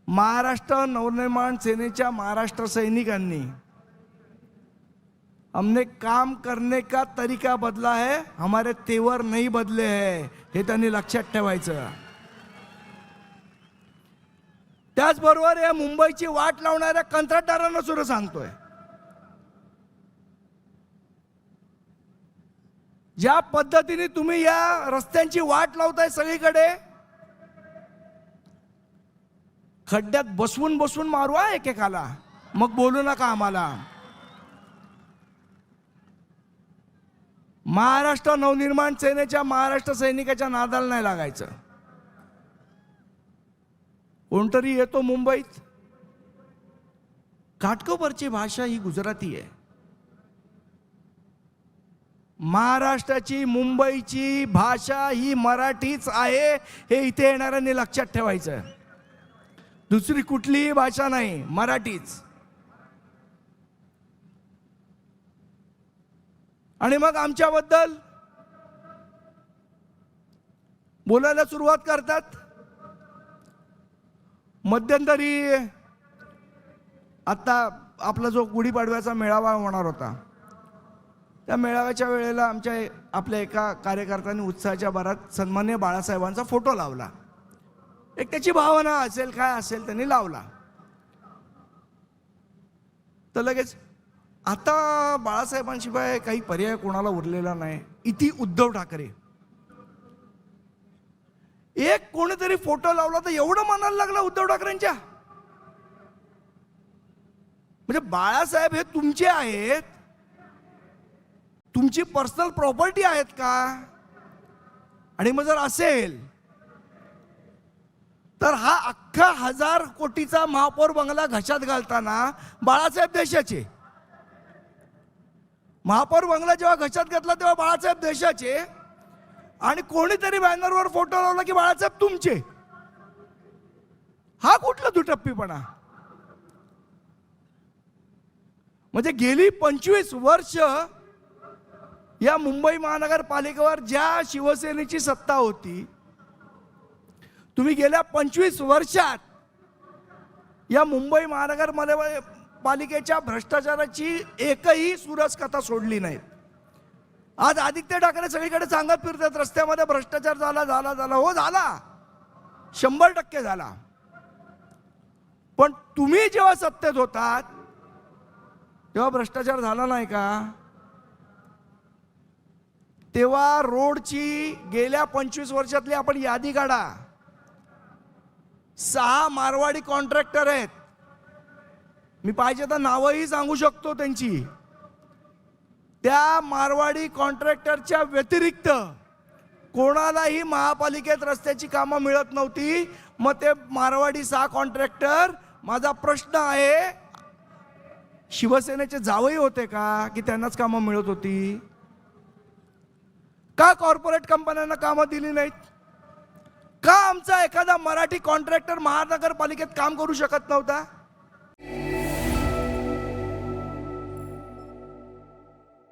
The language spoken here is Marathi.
महाराष्ट्र नवनिर्माण सेनेच्या महाराष्ट्र सैनिकांनी हमने काम करने का तरीका बदला है, हमारे तेवर नहीं बदले हैं, हे त्यांनी लक्षात ठेवायचं। त्याचबरोबर या मुंबईची वाट लावणाऱ्या कंत्राटदारांना सुद्धा सांगतोय, ज्या पद्धतीने तुम्ही या रस्त्यांची वाट लावताय सगळीकडे, खड्ड्यात बसवून बसवून मारू एकेकाला, मग बोलू नका आम्हाला। महाराष्ट्र नवनिर्माण सेनेच्या महाराष्ट्र सैनिकाच्या नादाला नाही लागायचं। कोणतरी येतो मुंबईत, घाटकोपरची भाषा ही गुजराती आहे, महाराष्ट्राची मुंबईची भाषा ही मराठीच आहे, हे इथे येणाऱ्यांनी लक्षात ठेवायचं। दुसरी कुठलीही भाषा नाही, मराठीच। आणि मग आमच्याबद्दल बोलायला सुरुवात करतात। मध्यंतरी आता आपला जो गुढीपाडव्याचा मेळावा होणार होता, त्या मेळाव्याच्या वेळेला आपल्या एका कार्यकर्त्यांनी उत्साहाच्या भरात सन्माननीय बाळासाहेबांचा फोटो लावला। एक त्याची भावना असेल, काय असेल, त्यांनी लावला। तर लगेच आता बाळासाहेबांशिवाय काही पर्याय कोणाला उरलेला नाही, इथे उद्धव ठाकरे। एक कोणीतरी फोटो लावला तर एवढं म्हणायला लागला उद्धव ठाकरेंच्या, म्हणजे बाळासाहेब हे तुमचे आहेत, तुमची पर्सनल प्रॉपर्टी आहेत का? आणि मग जर असेल तर हा अख्खा 1000 कोटीचा महापौर बंगला घशात घालताना बाळासाहेब देशाचे, महापौर बंगला जेव्हा घशात घातला तेव्हा बाळासाहेब देशाचे, आणि कोणीतरी बॅनरवर फोटो लावला की बाळासाहेब तुमचे। हा कुठला दुटप्पीपणा? म्हणजे गेली 25 वर्ष या मुंबई महानगरपालिकेवर ज्या शिवसेनेची सत्ता होती, तुम्ही गेल्या 25 वर्षात या मुंबई महानगरपालिकेच्या भ्रष्टाचाराची एकही सुरस कथा सोडली नाही। आज आदित्य ठाकरे सगळीकडे सांगत फिरतात रस्त्यामध्ये भ्रष्टाचार झाला झाला झाला। हो झाला, 100% झाला। पण तुम्ही जेव्हा सत्तेत होतात तेव्हा भ्रष्टाचार झाला नाही का? तेव्हा रोडची गेल्या 25 वर्षातली आपण यादी काढा, 6 मारवाडी कॉन्ट्रॅक्टर आहेत, मी पाहिजे तर नावही सांगू शकतो त्यांची। त्या मारवाडी कॉन्ट्रॅक्टरच्या व्यतिरिक्त कोणालाही महापालिकेत रस्त्याची कामं मिळत नव्हती। मग ते मारवाडी 6 कॉन्ट्रॅक्टर, माझा प्रश्न आहे, शिवसेनेचे जावई होते का की त्यांनाच कामं मिळत होती? का कॉर्पोरेट कंपन्यांना कामं दिली नाहीत? का आमचा एखादा मराठी कॉन्ट्रॅक्टर महानगरपालिकेत काम करू शकत नव्हता?